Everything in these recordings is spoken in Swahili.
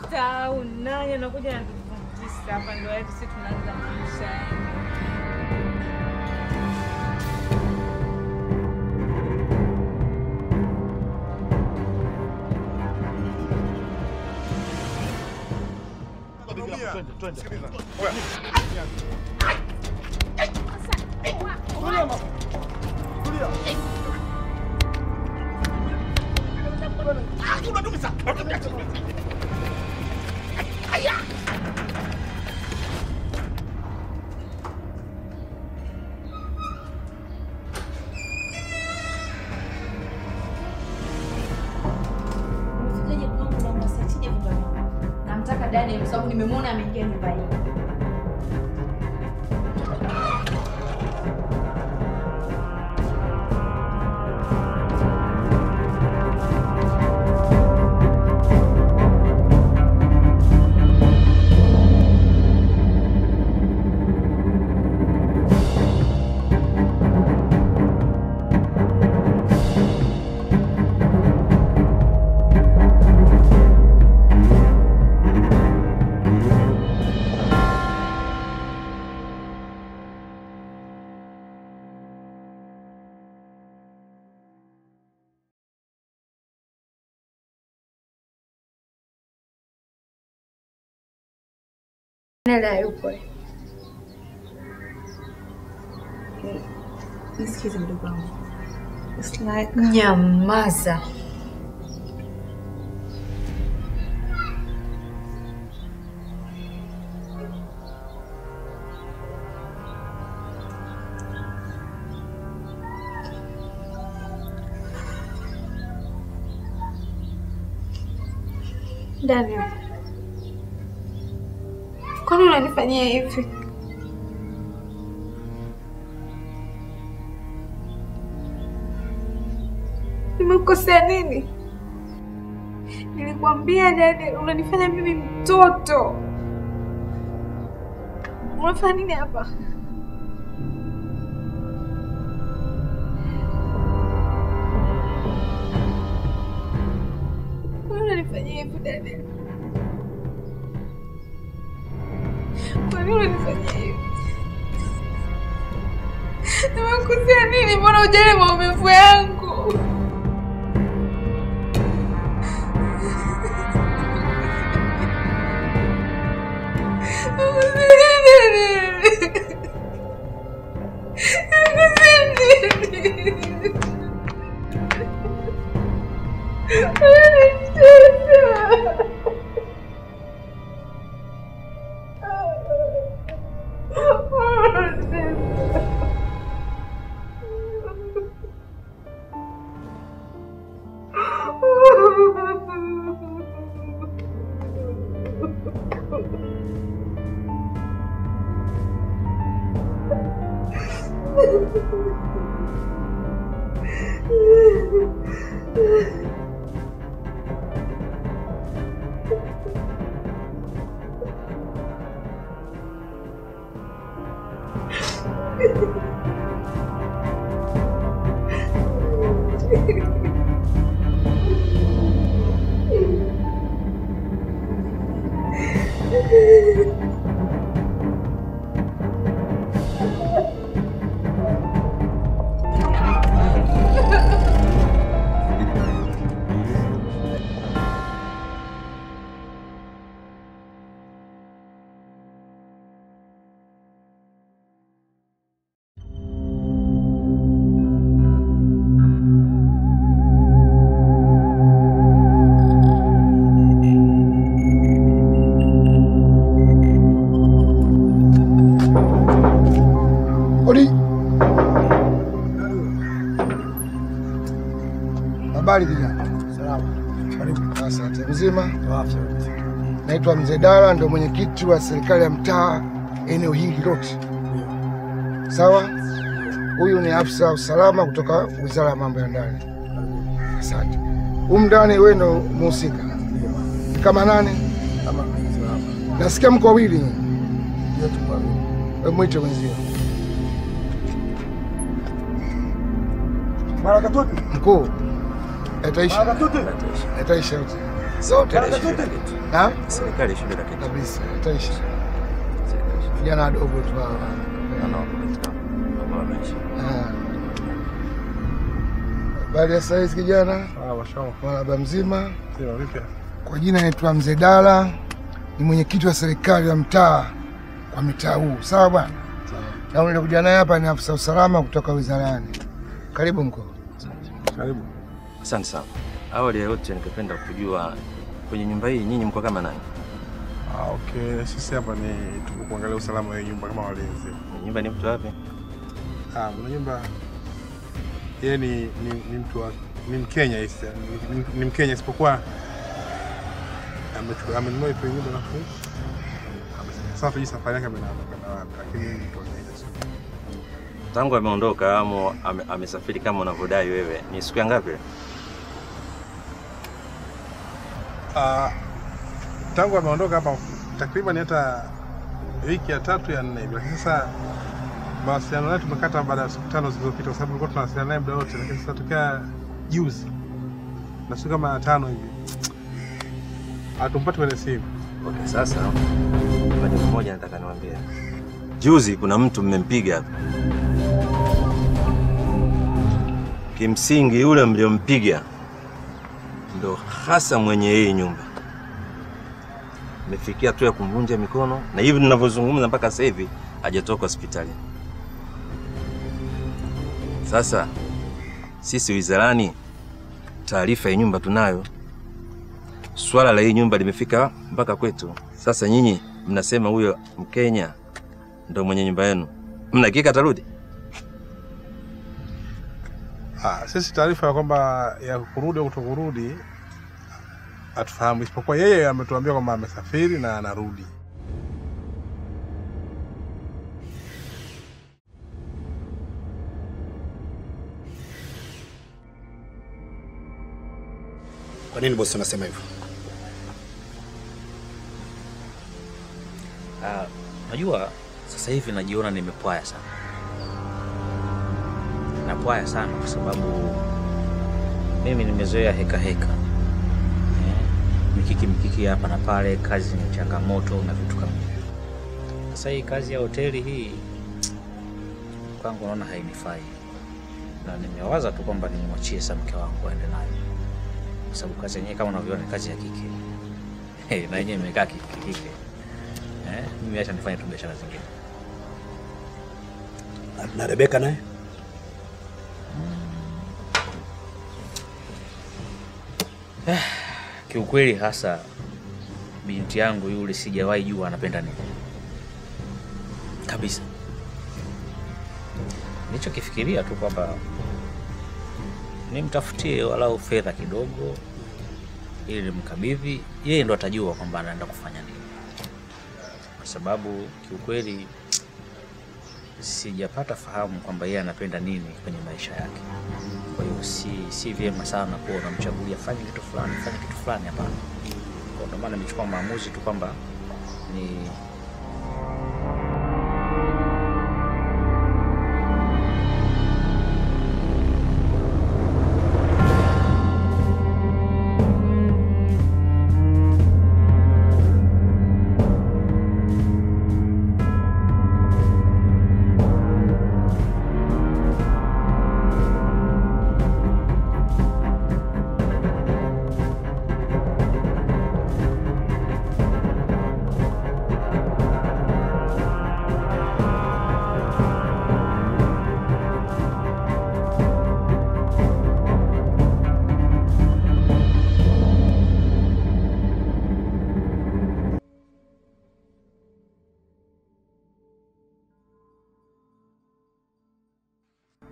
Esther nani anakuja na kujisa hapa ndio yetu sisi tunaanza maisha. Twende. Sikiliza. Tulia. Unadumisa. Aya. Mfikaje kwangu na mnasachije nyumba yangu? Namtaka Daniel kwa sababu nimemwona ameingia nyumbani. Nela yupo. Nisikize mdogo wangu. It's like nyamaza. Daniel. Kwani unanifanyia hivi? Nimekosea nini? Nilikwambia Daniel, unanifanya mimi mtoto. Unafanya nini hapa? Kwani unanifanyia hivi Daniel? Kwani unanifanyia hivi? Nimekosea nini? Mbona hujali maumivu yangu? Habari kijana. Salama. Karibu. Asante. Mzima? Afya. Naitwa Mzee Dala, ndio mwenyekiti wa serikali ya mtaa eneo hili lote. Sawa? Huyu ni afisa usalama kutoka Wizara ya Mambo ya Ndani. Asante. Ndani wewe ndio mhusika. Ndio. Kama nani? Kama mzee. Nasikia mko wawili. Ndio tuko wawili. Mwite wenzio. Baraka tote. Mkuu. Ataisha. Ataisha. zote. Na Serikali shule lakini kabisa itaishi. Vijana wadogo tu hawa. Bali ya saizi kijana. Baba mzima. Kwa jina naitwa Mzee Dala, ni mwenyekiti wa serikali ya mtaa kwa mitaa huu. Sawa bwana? Na nilikuja naye hapa ni afisa usalama kutoka wizarani. Karibu mkuu. Karibu. Asante sana. Awali ya yote ningependa kujua kwenye nyumba hii nyinyi mko kama nani? Okay, sisi hapa ni tukuangalia usalama wa nyumba kama walinzi. Nyumba ni mtu wapi? Mna nyumba yeye ni mtu wa ni Mkenya hisi. Ni Mkenya isipokuwa amenunua hiyo nyumba na kufu. Sasa tujui safari yake amenaondoka wapi, lakini mtu anaenda. Tangu ameondoka ama amesafiri kama unavyodai wewe, ni siku ngapi? Tangu ameondoka hapa takriban hata wiki ya 3 ya 4 hivi. Lakini sasa mawasiliano yetu tumekata baada ya siku 5 zilizopita kwa sababu tulikuwa tunawasiliana naye muda wote, lakini sasa tokea juzi na siku kama 5 hivi hatumpati kwenye simu. Okay, sasa jambo moja nataka niwaambie. Juzi kuna mtu mmempiga hapa. Kimsingi yule mliompiga ndo hasa mwenye hii nyumba. Nimefikia tu ya kumvunja mikono na hivi ninavyozungumza mpaka sasa hivi hajatoka hospitali. Sasa sisi wizarani taarifa ya nyumba tunayo. Swala la hii nyumba limefika mpaka kwetu. Sasa nyinyi mnasema huyo Mkenya ndo mwenye nyumba yenu. Mna hakika atarudi? Sisi taarifa ya kwamba ya kurudi au kutokurudi atufahamu, isipokuwa yeye ametuambia kwamba amesafiri na anarudi. Kwa nini bosi unasema hivyo? Najua sasa hivi najiona nimepwaya sana. Napwaya sana kwa sababu mimi nimezoea heka. Mikiki hapa na pale, kazi ni changamoto na vitu kama hivyo. Sasa hii kazi ya hoteli hii kwangu naona hainifai. Na nimewaza tu kwamba nimwachie sasa mke wangu aende nayo. Kwa sababu kazi yenyewe kama unavyoona ni kazi ya kike. Na yenyewe imekaa kike. Mimi acha nifanye tu biashara zingine. Na Rebeka naye? Kiukweli hasa binti yangu yule sijawahi jua anapenda nini. Kabisa. Nilichokifikiria tu kwamba nimtafutie walau fedha kidogo ili nimkabidhi, yeye ndo atajua kwamba anaenda kufanya nini. Kwa sababu kiukweli sijapata fahamu kwamba yeye anapenda nini kwenye maisha yake. Kwa hiyo si vyema sana kuwa unamchagulia fanye kitu fulani hapana. Kwa ndo maana nimechukua maamuzi tu kwamba ni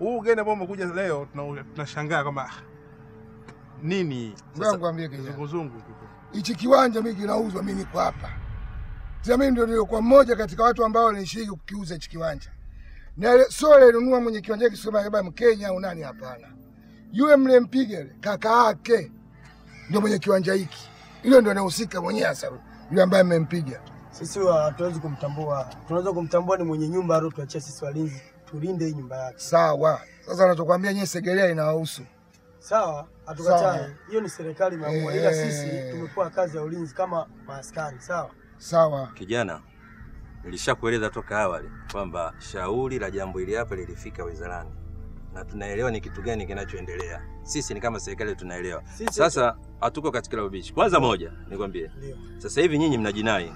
ugeni ambao umekuja leo tunashangaa kwamba nini sasa. Ngwambie kizunguzungu hichi kiwanja mimi kinauzwa, mimi niko hapa. Sasa mimi ndio nilikuwa mmoja katika watu ambao nilishiriki kukiuza hichi kiwanja. Na sio ile nunua mwenye kiwanja kisema baba Mkenya au nani, hapana. Yule mlempiga yule kaka yake ndio mwenye kiwanja hiki. Ile ndio anahusika mwenyewe hasa yule ambaye amempiga. Sisi hatuwezi kumtambua. Tunaweza kumtambua ni mwenye nyumba au tuachie sisi walinzi tulinde hii nyumba yake. Sawa. Sasa ninachokuambia nyewe Segerea inawahusu. Sawa, hatukatai. Hiyo ni serikali imeamua, ila sisi tumepewa kazi ya ulinzi kama maaskari, sawa? Sawa. Kijana, nilishakueleza toka awali kwamba shauri la jambo hili hapa lilifika wizarani. Na tunaelewa ni kitu gani kinachoendelea. Sisi ni kama serikali tunaelewa. Sasa hatuko katika la ubishi. Kwanza moja, nikwambie. Sasa hivi nyinyi mnajinai.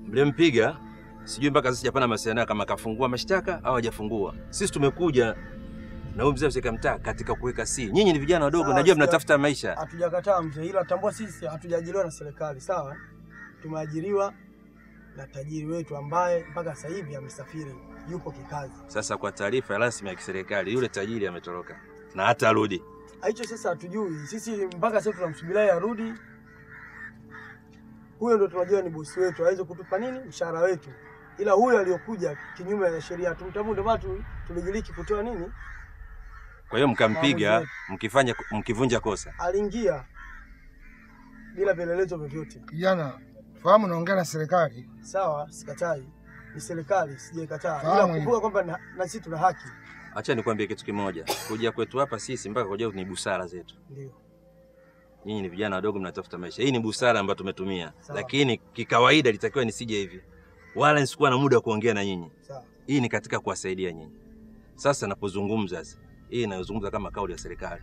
Mlimpiga, sijui mpaka sasa hapana masuala kama kafungua mashtaka au hajafungua. Sisi tumekuja na huyu mzee wa mtaa katika kuweka si. Nyinyi ni vijana wadogo, najua mnatafuta maisha. Hatujakataa mzee, ila tambua sisi hatujaajiriwa na serikali, sawa? Tumeajiriwa na tajiri wetu ambaye mpaka sasa hivi amesafiri, yupo kikazi. Sasa kwa taarifa rasmi ya kiserikali, yule tajiri ametoroka na hata arudi. Hicho sasa hatujui. Sisi mpaka sasa tunamsubiria arudi. Huyo ndio tunajua ni bosi wetu, aweze kutupa nini? Mshahara wetu. Ila huyo aliyokuja kinyume na sheria tumtambue, ndio watu tulijiliki kutoa nini? Kwa hiyo mkampiga, mkivunja kosa. Aliingia bila pelelezo vyovyote. Kijana, fahamu naongea na serikali. Sawa, sikatai. Ni serikali, sijaikataa. Ila kumbuka kwamba na sisi tuna haki. Acha nikwambie kitu kimoja. Kuja kwetu hapa sisi mpaka kuja ni busara zetu. Ndio. Nyinyi ni vijana wadogo mnatafuta maisha. Hii ni busara ambayo tumetumia. Lakini kikawaida litakiwa nisije hivi. Wala nisikuwa na muda wa kuongea na nyinyi. Sawa. Hii ni katika kuwasaidia nyinyi. Sasa napozungumza sasa, hii inayozungumza kama kauli ya serikali.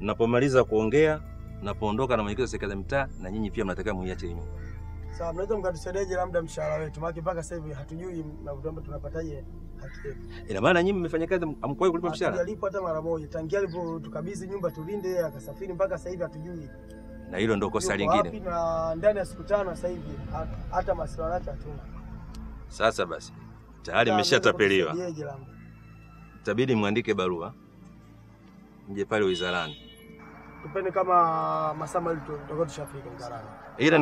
Ninapomaliza kuongea, napoondoka na mwenyekiti wa serikali ya mtaa, na nyinyi pia mnatakiwa muiache nyuma. Sawa, mnaweza mkatusaidiaje labda mshahara wetu? Maana mpaka sasa hivi hatujui na kutuambia tunapataje haki yetu. Ina maana nyinyi mmefanya kazi hamkuwahi kulipa mshahara? Hatujalipo hata mara moja. Tangia alipo tukabidhi nyumba tulinde, yeye akasafiri mpaka sasa hivi hatujui. Na hilo ndio kosa lingine. Na ndani ya siku 5 sasa hivi hata masuala yake hatuna. Sasa basi, tayari mmeshatapeliwa. Itabidi muandike barua. Mje pale wizarani. Tupende kama masama ile tutakuwa tushafika wizarani. Ile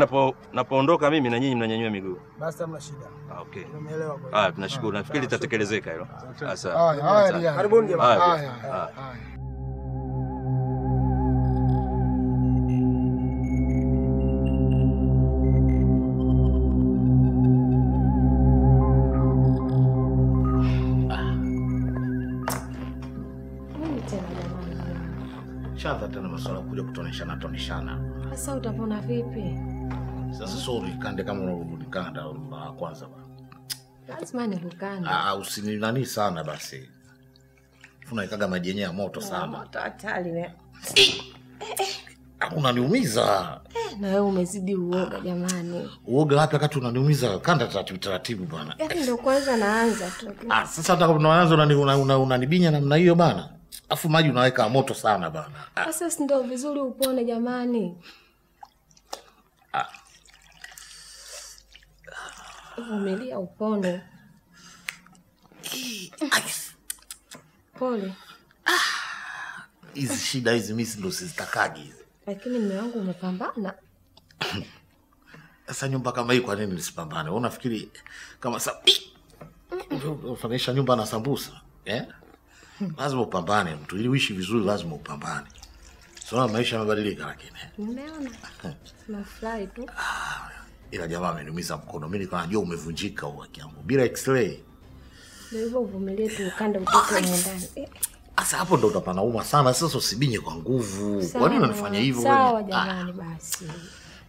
napoondoka mimi na nyinyi mnanyanyua miguu. Basi hamna shida. Okay. Umeelewa kwa hiyo? Tunashukuru. Nafikiri litatekelezeka hilo. Sasa. Haya. Karibuni jamaa. Haya. Sasa tena masuala kuja kutoneshana. Sasa utapona vipi? Sasa sorry kande kama unarudikandaa mara kwanza bwana. Lazima nirukane. Usini nani sana basi. Unaikaga maji yenyewe ya moto sana. Moto hatari wewe. Unaniumiza. Na wewe umezidi uoga jamani. Uoga wapi wakati unaniumiza? Kanda taratibu bwana. Yaani ndio kwanza naanza tu. Sasa hata kama unaanza unanibinya namna hiyo bana. Afu maji unaweka moto sana bana. Sasa si ndio vizuri upone jamani. Vumilia upone. Pole. Hizi shida hizi mimi ndo sizitakaji hizi. Lakini mume wangu umepambana. Sasa nyumba kama hii kwa nini nisipambane? Wewe unafikiri kama ufanisha nyumba na sambusa, lazima upambane mtu ili uishi vizuri, lazima upambane. Sio maisha yamebadilika lakini. Umeona? Nafurahi tu. Ila jamaa ameniumiza mkono. Mimi nilikuwa najua umevunjika haki yangu. Bila x-ray. Ndio hivyo uvumilie tu ukanda utoke ndani. Sasa hapo ndo utapanauma sana. Sasa usibinye kwa nguvu. Kwa nini unanifanya hivyo wewe? Sawa jamani basi.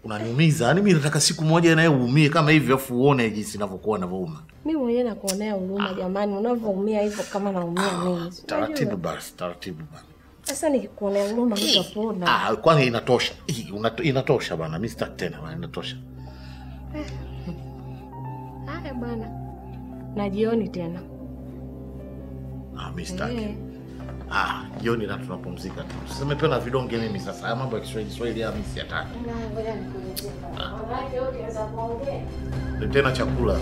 Unaniumiza. Yaani mimi nataka siku moja naye uumie kama hivi afu uone jinsi ninavyokuwa ninavyouma. Mimi mwenyewe nakuonea huruma jamani, unavyoumia hivyo kama naumia mimi. Taratibu basi, taratibu bana. Sasa nikikuonea huruma utapona. Kwani inatosha. Inatosha bana. Mimi sitaki tena bana, inatosha. Haya bwana. Na jioni tena. Mimi sitaki. Jioni na tunapumzika tu. Sasa nimependa vidonge mimi sasa. Haya mambo ya Kiswahili ya mimi siyataki. Ngoja nikuletee. Wanawake wote wanaweza kuongea. Tena chakula.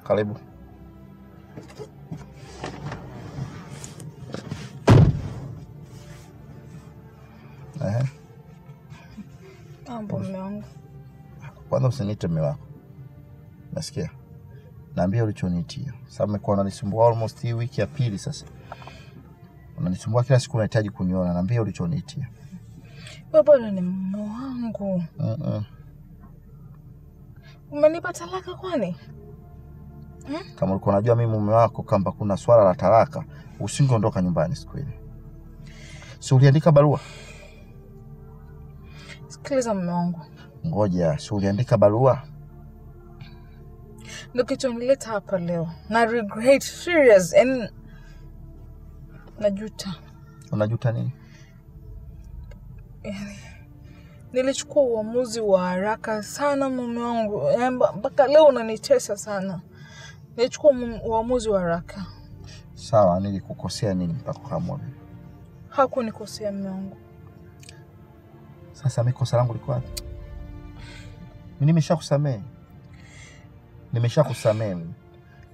Karibu. Mambo mume wangu. Kwanza usiniite mume wako. Nasikia? Naambia ulichonitia. Sasa umekuwa unanisumbua almost hii wiki ya pili sasa. Unanisumbua kila siku unahitaji kuniona. Naambia ulichonitia. Wewe ni mume wangu. Umenipa talaka kwani? Kama ulikuwa unajua mimi mume wako kamba kuna swala la talaka, usingeondoka nyumbani siku ile. Si uliandika barua? Sikiliza mume wangu. Ngoja, si uliandika barua? Ndio kichonileta hapa leo. Na regret serious and najuta. Unajuta nini? Yani nilichukua uamuzi wa haraka sana mume wangu. Mpaka leo unanitesa sana. Nilichukua uamuzi wa haraka. Sawa, nilikukosea nini mpaka kuamua? Hakunikosea mume wangu. Sasa mimi kosa langu liko wapi? Mimi nimeshakusamehe.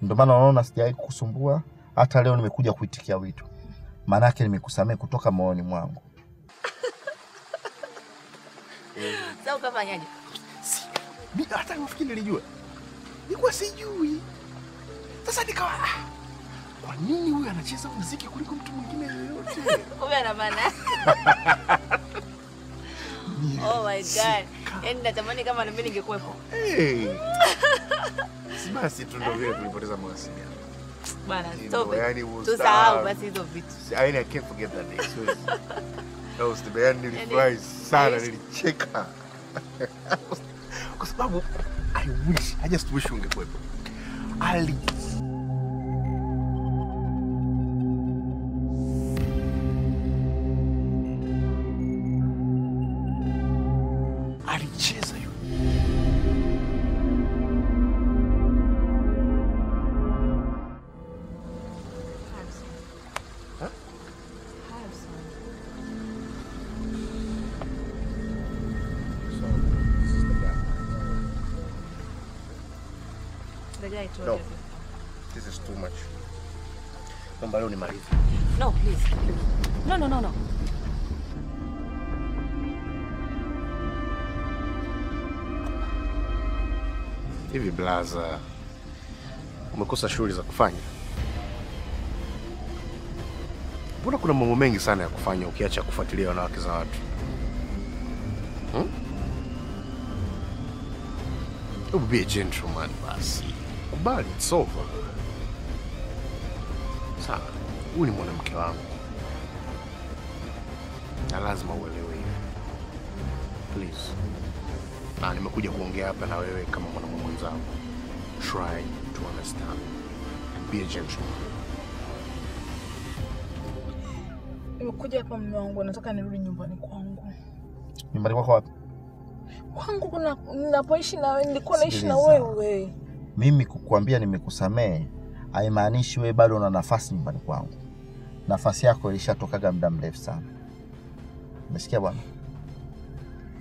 Ndio maana unaona sijawahi kukusumbua. Hata leo nimekuja kuitikia wito. Maana yake nimekusamehe kutoka moyoni mwangu. Sasa ukafanyaje? Mimi hata nafikiri nilijua. Nilikuwa sijui. Sasa nikawa kwa nini huyu anacheza muziki kuliko mtu mwingine yoyote? Kumbe ana maana. Oh my god. Yaani natamani kama na mimi ningekuepo. Si basi tu ndio vile tulipoteza mawasiliano. Bana, stop. Tusahau basi hizo vitu. I can't forget that day. That was the band nilifurahi sana, nilicheka. Kwa sababu I just wish ungekuepo. Alicheza yule. No, this is too much. Naomba leo nimalize. No, please. No. Hivi blaza, umekosa shughuli za kufanya? Mbona kuna mambo mengi sana ya kufanya ukiacha kufuatilia wanawake za watu? Be a gentleman basi. Kubali, it's over. Sawa, huyu ni mwanamke wangu. Na lazima uelewe hivi. Please. Na nimekuja kuongea hapa na wewe kama mwanamume mwenzangu. Try to understand and be a gentleman. Nimekuja hapa mume wangu, nataka nirudi nyumbani kwangu. Nyumbani kwako wapi? Kwangu kuna ninapoishi na wewe, nilikuwa naishi na wewe. Mimi kukuambia nimekusamehe haimaanishi wewe bado una nafasi nyumbani kwangu. Nafasi yako ilishatokaga muda mrefu sana. Umesikia bwana?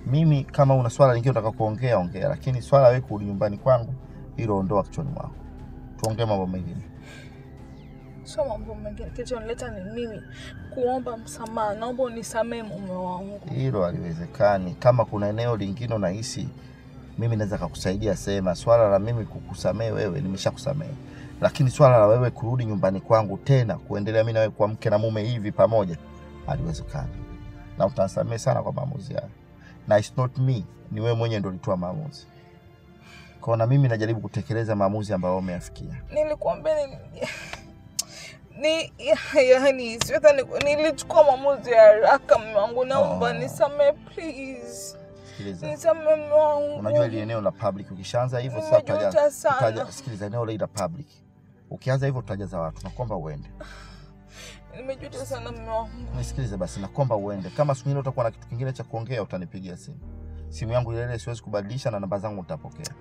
Mimi kama una swala lingine unataka kuongea ongea, lakini swala wewe kurudi nyumbani kwangu hilo ondoa kichwani mwako. Tuongee mambo mengine. Sio mambo mengine. Kilichonileta ni mimi kuomba msamaha. Naomba unisamehe mume wangu. Hilo haliwezekani. Kama kuna eneo lingine unahisi mimi naweza kukusaidia sema. Swala la mimi kukusamehe wewe nimeshakusamehe. Lakini swala la wewe kurudi nyumbani kwangu tena kuendelea mimi na wewe kwa mke na mume hivi pamoja haliwezekani. Na utanisamehe sana kwa maamuzi yako. Na it's not me, ni wewe mwenyewe ndio ulitoa maamuzi. Kwa na mimi najaribu kutekeleza maamuzi ambayo umeyafikia. Nilikwambia yani nilichukua maamuzi ya haraka mume wangu, naomba nisamehe please. Sikiliza. Nisamehe mume wangu. Unajua ile eneo la public ukishaanza hivyo sasa utaja sikiliza eneo la public. Ukianza hivyo utajaza watu. Naomba uende. Nimejuta sana mume wangu. Nisikilize basi, naomba uende. Kama siku nyingine utakuwa na kitu kingine cha kuongea utanipigia simu. Simu yangu ile siwezi kubadilisha na namba zangu utapokea.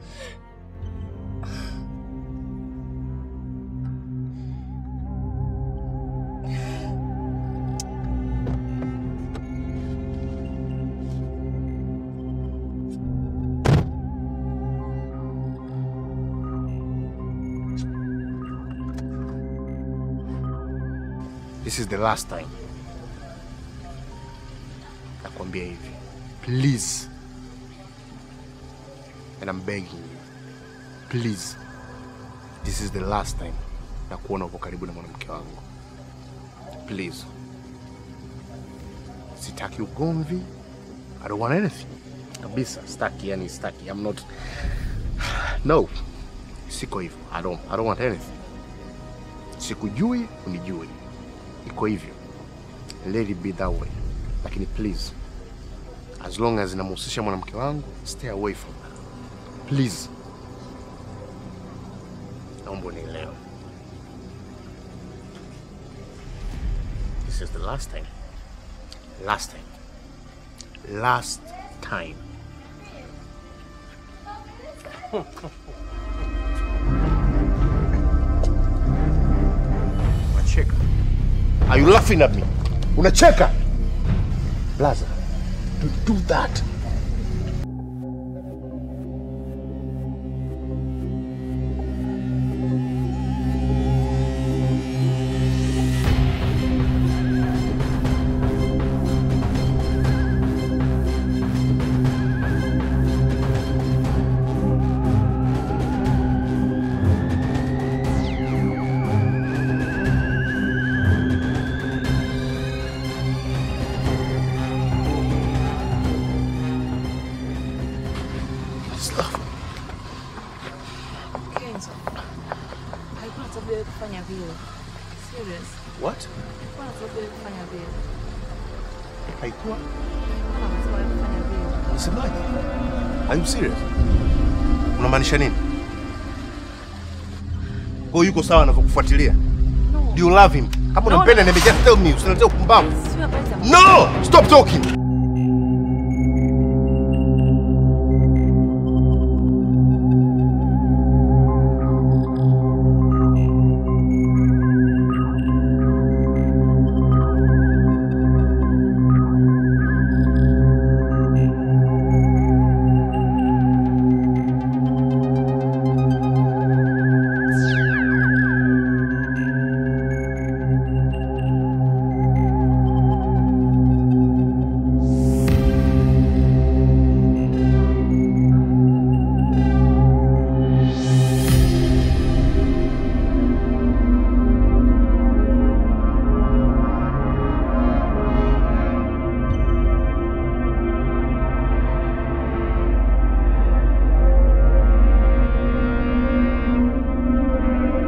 This is the last time. Nakwambia hivi. Please And I'm begging you, please, this is the last time na kuona uko karibu na mwanamke wangu. Please. Sitaki ugomvi. I don't want anything. Kabisa, staki, yani staki. I'm not... No. Siko hivyo. I don't want anything. Sikujui, unijui. Iko hivyo. Let it be that way. Lakini please, as long as inamhusisha mwanamke wangu, stay away from her. Please. Naomba unielewe. This is the last time. Last time. Last time. Unacheka. Are you laughing at me? Unacheka? Blaza, don't do that. What? Haikuwa? Unasemaje? Are you serious? Unamaanisha nini? Kwa yuko sawa anavyokufuatilia? No. Do you love him? Kama unampenda, just tell me. Usinilete upumbavu. No! Stop talking!